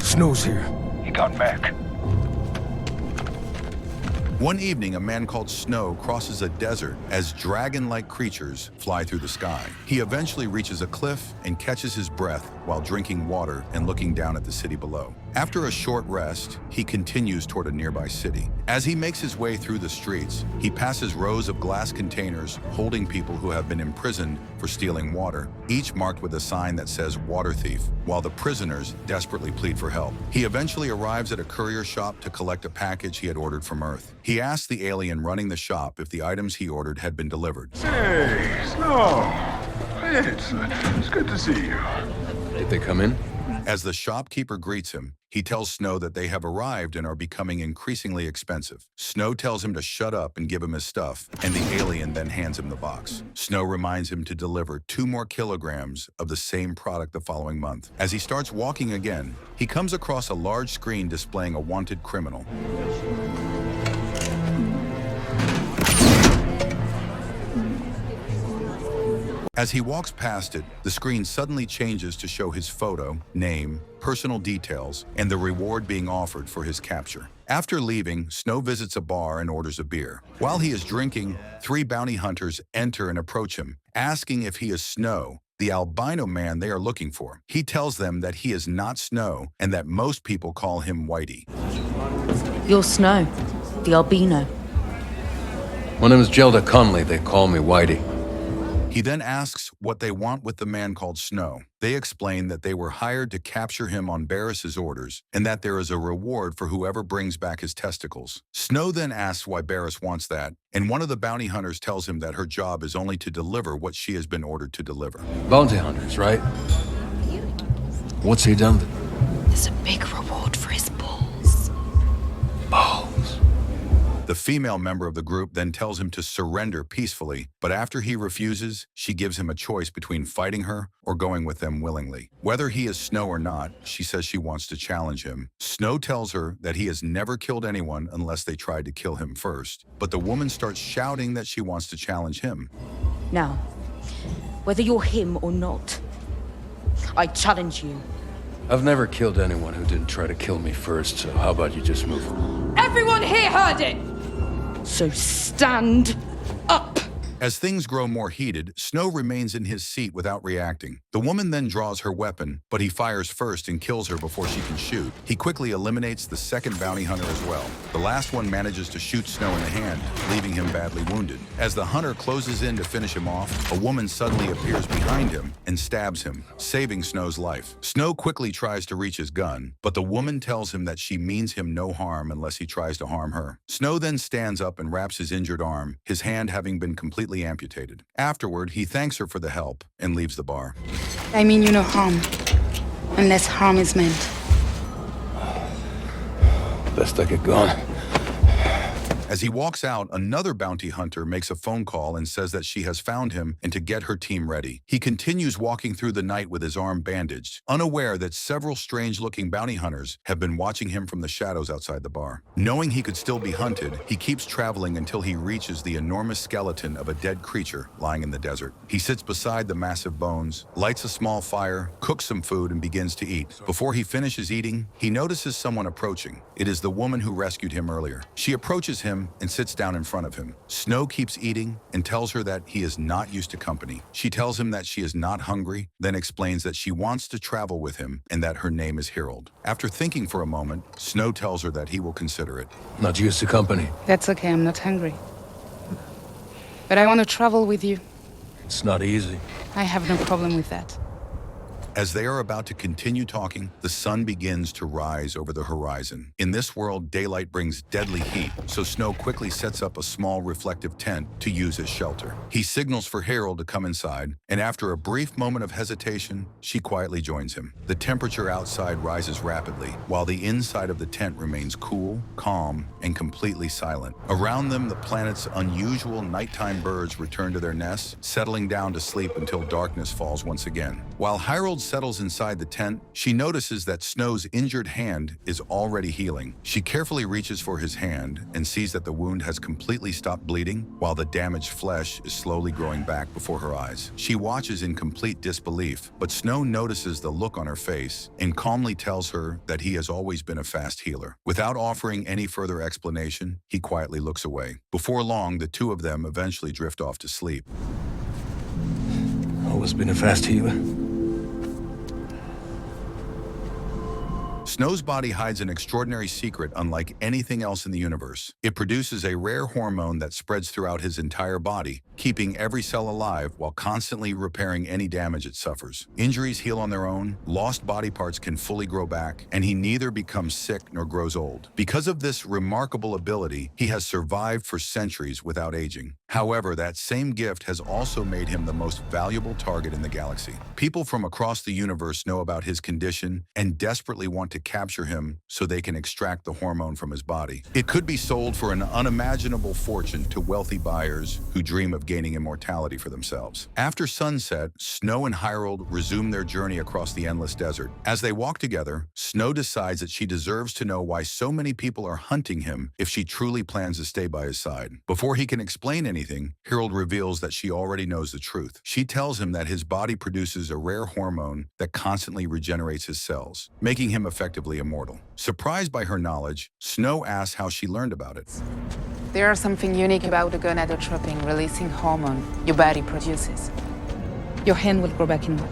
Snow's here. He got back. One evening, a man called Snow crosses a desert as dragon-like creatures fly through the sky. He eventually reaches a cliff and catches his breath while drinking water and looking down at the city below. After a short rest, he continues toward a nearby city. As he makes his way through the streets, he passes rows of glass containers holding people who have been imprisoned for stealing water, each marked with a sign that says "water thief," while the prisoners desperately plead for help. He eventually arrives at a courier shop to collect a package he had ordered from Earth. He asks the alien running the shop if the items he ordered had been delivered. Hey, Snow. It's good to see you. Did they come in? As the shopkeeper greets him, he tells Snow that they have arrived and are becoming increasingly expensive. Snow tells him to shut up and give him his stuff, and the alien then hands him the box. Snow reminds him to deliver 2 more kilograms of the same product the following month. As he starts walking again, he comes across a large screen displaying a wanted criminal. As he walks past it, the screen suddenly changes to show his photo, name, personal details, and the reward being offered for his capture. After leaving, Snow visits a bar and orders a beer. While he is drinking, 3 bounty hunters enter and approach him, asking if he is Snow, the albino man they are looking for. He tells them that he is not Snow and that most people call him Whitey. You're Snow, the albino. My name is Gelda Conley. They call me Whitey. He then asks what they want with the man called Snow. They explain that they were hired to capture him on Barris's orders and that there is a reward for whoever brings back his testicles. Snow then asks why Barris wants that, and one of the bounty hunters tells him that her job is only to deliver what she has been ordered to deliver. Bounty hunters, right? What's he done? There's a big reward for his balls. Balls. The female member of the group then tells him to surrender peacefully, but after he refuses, she gives him a choice between fighting her or going with them willingly. Whether he is Snow or not, she says she wants to challenge him. Snow tells her that he has never killed anyone unless they tried to kill him first, but the woman starts shouting that she wants to challenge him. Now, whether you're him or not, I challenge you. I've never killed anyone who didn't try to kill me first, so how about you just move on? Everyone here heard it! So stand up! As things grow more heated, Snow remains in his seat without reacting. The woman then draws her weapon, but he fires first and kills her before she can shoot. He quickly eliminates the second bounty hunter as well. The last one manages to shoot Snow in the hand, leaving him badly wounded. As the hunter closes in to finish him off, a woman suddenly appears behind him and stabs him, saving Snow's life. Snow quickly tries to reach his gun, but the woman tells him that she means him no harm unless he tries to harm her. Snow then stands up and wraps his injured arm, his hand having been completely amputated. Afterward, he thanks her for the help and leaves the bar. I mean you no harm, unless harm is meant. Best I get gone. As he walks out, another bounty hunter makes a phone call and says that she has found him and to get her team ready. He continues walking through the night with his arm bandaged, unaware that several strange-looking bounty hunters have been watching him from the shadows outside the bar. Knowing he could still be hunted, he keeps traveling until he reaches the enormous skeleton of a dead creature lying in the desert. He sits beside the massive bones, lights a small fire, cooks some food, and begins to eat. Before he finishes eating, he notices someone approaching. It is the woman who rescued him earlier. She approaches him and sits down in front of him. Snow keeps eating and tells her that he is not used to company. She tells him that she is not hungry, then explains that she wants to travel with him and that her name is Harold. After thinking for a moment, Snow tells her that he will consider it. Not used to company. That's okay, I'm not hungry. But I want to travel with you. It's not easy. I have no problem with that. As they are about to continue talking, the sun begins to rise over the horizon. In this world, daylight brings deadly heat, so Snow quickly sets up a small reflective tent to use as shelter. He signals for Harold to come inside, and after a brief moment of hesitation, she quietly joins him. The temperature outside rises rapidly, while the inside of the tent remains cool, calm, and completely silent. Around them, the planet's unusual nighttime birds return to their nests, settling down to sleep until darkness falls once again. While Harold settles inside the tent, she notices that Snow's injured hand is already healing. She carefully reaches for his hand and sees that the wound has completely stopped bleeding, while the damaged flesh is slowly growing back before her eyes. She watches in complete disbelief, but Snow notices the look on her face and calmly tells her that he has always been a fast healer. Without offering any further explanation, he quietly looks away. Before long, the two of them eventually drift off to sleep. Always been a fast healer. Snow's body hides an extraordinary secret unlike anything else in the universe. It produces a rare hormone that spreads throughout his entire body, keeping every cell alive while constantly repairing any damage it suffers. Injuries heal on their own, lost body parts can fully grow back, and he neither becomes sick nor grows old. Because of this remarkable ability, he has survived for centuries without aging. However, that same gift has also made him the most valuable target in the galaxy. People from across the universe know about his condition and desperately want to capture him so they can extract the hormone from his body. It could be sold for an unimaginable fortune to wealthy buyers who dream of gaining immortality for themselves. After sunset, Snow and Harold resume their journey across the endless desert. As they walk together, Snow decides that she deserves to know why so many people are hunting him if she truly plans to stay by his side. Before he can explain anything, Harold reveals that she already knows the truth. She tells him that his body produces a rare hormone that constantly regenerates his cells, making him effectively immortal. Surprised by her knowledge, Snow asks how she learned about it. There's something unique about the gonadotropin releasing hormone your body produces. Your hand will grow back in what?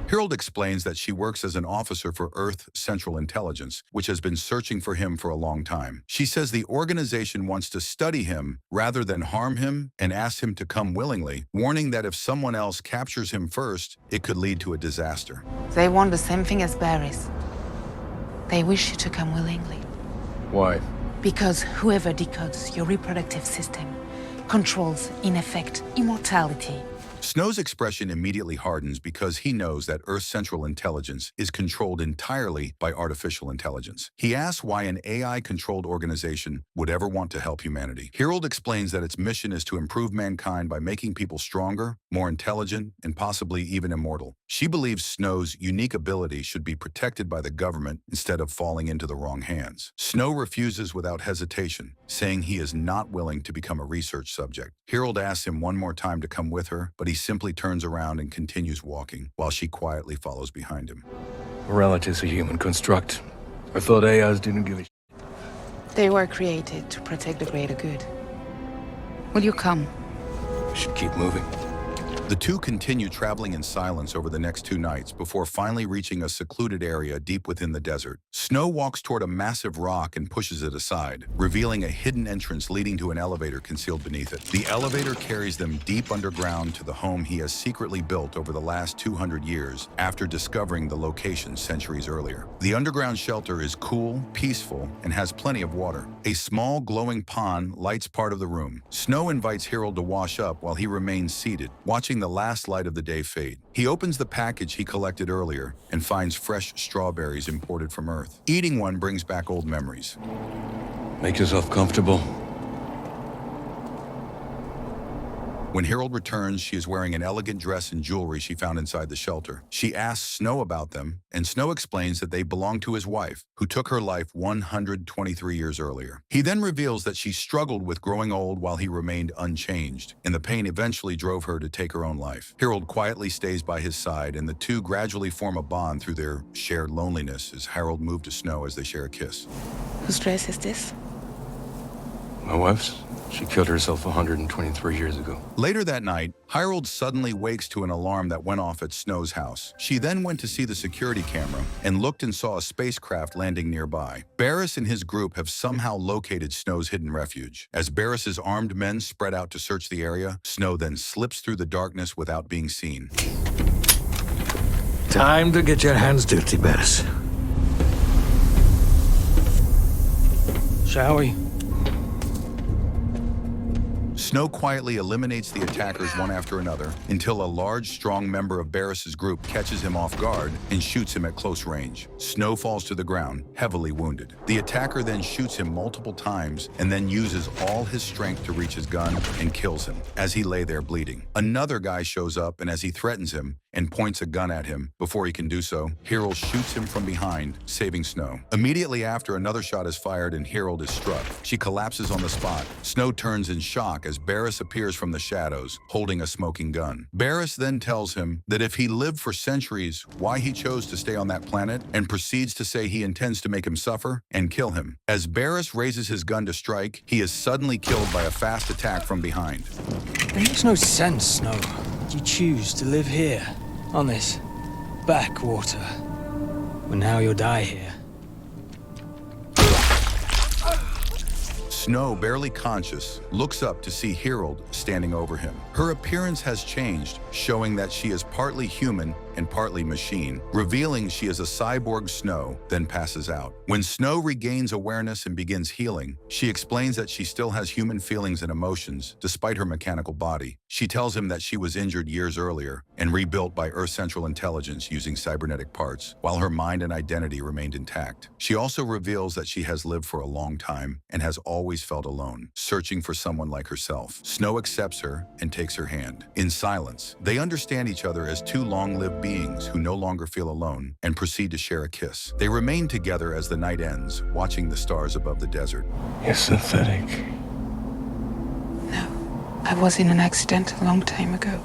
Harold explains that she works as an officer for Earth Central Intelligence, which has been searching for him for a long time. She says the organization wants to study him rather than harm him and asks him to come willingly, warning that if someone else captures him first, it could lead to a disaster. They want the same thing as Barry's. They wish you to come willingly. Why? Because whoever decodes your reproductive system controls, in effect, immortality. Snow's expression immediately hardens because he knows that Earth Central Intelligence is controlled entirely by artificial intelligence. He asks why an AI-controlled organization would ever want to help humanity. Harold explains that its mission is to improve mankind by making people stronger, more intelligent, and possibly even immortal. She believes Snow's unique ability should be protected by the government instead of falling into the wrong hands. Snow refuses without hesitation, saying he is not willing to become a research subject. Harold asks him one more time to come with her, but he simply turns around and continues walking, while she quietly follows behind him. Morality is a human construct. I thought AIs didn't give a shit. They were created to protect the greater good. Will you come? We should keep moving. The two continue traveling in silence over the next 2 nights before finally reaching a secluded area deep within the desert. Snow walks toward a massive rock and pushes it aside, revealing a hidden entrance leading to an elevator concealed beneath it. The elevator carries them deep underground to the home he has secretly built over the last 200 years after discovering the location centuries earlier. The underground shelter is cool, peaceful, and has plenty of water. A small glowing pond lights part of the room. Snow invites Harold to wash up while he remains seated, watching the last light of the day fade. He opens the package he collected earlier and finds fresh strawberries imported from Earth. Eating one brings back old memories. Make yourself comfortable. When Harold returns, she is wearing an elegant dress and jewelry she found inside the shelter. She asks Snow about them, and Snow explains that they belong to his wife, who took her life 123 years earlier. He then reveals that she struggled with growing old while he remained unchanged, and the pain eventually drove her to take her own life. Harold quietly stays by his side, and the two gradually form a bond through their shared loneliness as Harold moves to Snow as they share a kiss. Whose dress is this? My wife's? She killed herself 123 years ago. Later that night, Harold suddenly wakes to an alarm that went off at Snow's house. She then went to see the security camera and looked and saw a spacecraft landing nearby. Barris and his group have somehow located Snow's hidden refuge. As Barris's armed men spread out to search the area, Snow then slips through the darkness without being seen. Time to get your hands dirty, Barris. Shall we? Snow quietly eliminates the attackers one after another until a large, strong member of Barris's group catches him off guard and shoots him at close range. Snow falls to the ground, heavily wounded. The attacker then shoots him multiple times and then uses all his strength to reach his gun and kills him as he lay there bleeding. Another guy shows up, and as he threatens him and points a gun at him, before he can do so, Harold shoots him from behind, saving Snow. Immediately after, another shot is fired and Harold is struck. She collapses on the spot. Snow turns in shock as Barris appears from the shadows, holding a smoking gun. Barris then tells him that if he lived for centuries, why he chose to stay on that planet, and proceeds to say he intends to make him suffer and kill him. As Barris raises his gun to strike, he is suddenly killed by a fast attack from behind. It makes no sense, Snow. You choose to live here, on this backwater, when now you'll die here. Snow, barely conscious, looks up to see Harold standing over him. Her appearance has changed, showing that she is partly human and partly machine, revealing she is a cyborg Snow, then passes out. When Snow regains awareness and begins healing, she explains that she still has human feelings and emotions, despite her mechanical body. She tells him that she was injured years earlier and rebuilt by Earth Central Intelligence using cybernetic parts, while her mind and identity remained intact. She also reveals that she has lived for a long time and has always felt alone, searching for someone like herself. Snow accepts her and takes her hand. In silence, they understand each other as two long-lived beings who no longer feel alone and proceed to share a kiss. They remain together as the night ends, watching the stars above the desert. You're synthetic. No, I was in an accident a long time ago.